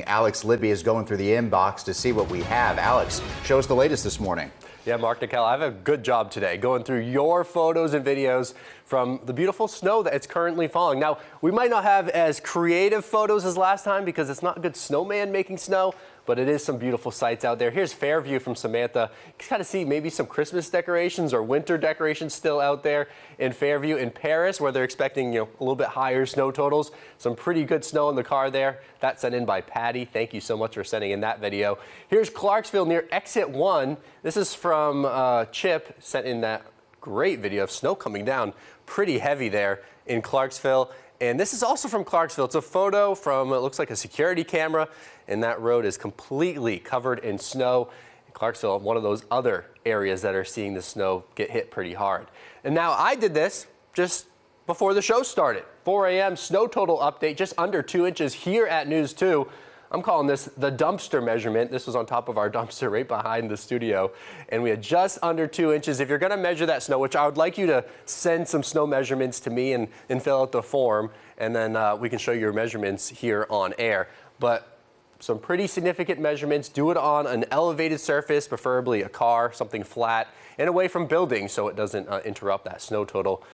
Alex Libby is going through the inbox to see what we have. Alex, show us the latest this morning. Yeah, Mark Nickel, I have a good job today going through your photos and videos from the beautiful snow that it's currently falling. Now, we might not have as creative photos as last time because it's not a good snowman making snow, but it is some beautiful sights out there. Here's Fairview from Samantha. You can kind of see maybe some Christmas decorations or winter decorations still out there in Fairview. In Paris, where they're expecting, a little bit higher snow totals, some pretty good snow in the car there. That's sent in by Patty. Thank you so much for sending in that video. Here's Clarksville near Exit 1. This is from Chip, sent in that great video of snow coming down pretty heavy there in Clarksville. And this is also from Clarksville. It's a photo from, it looks like a security camera, and that road is completely covered in snow. Clarksville, one of those other areas that are seeing the snow get hit pretty hard. And now I did this just before the show started. 4 a.m. snow total update, just under 2 inches here at News 2. I'm calling this the dumpster measurement. This was on top of our dumpster right behind the studio, and we had just under 2 inches. If you're going to measure that snow, which I would like you to send some snow measurements to me and fill out the form, and then we can show your measurements here on air. But some pretty significant measurements. Do it on an elevated surface, preferably a car, something flat, and away from buildings so it doesn't interrupt that snow total.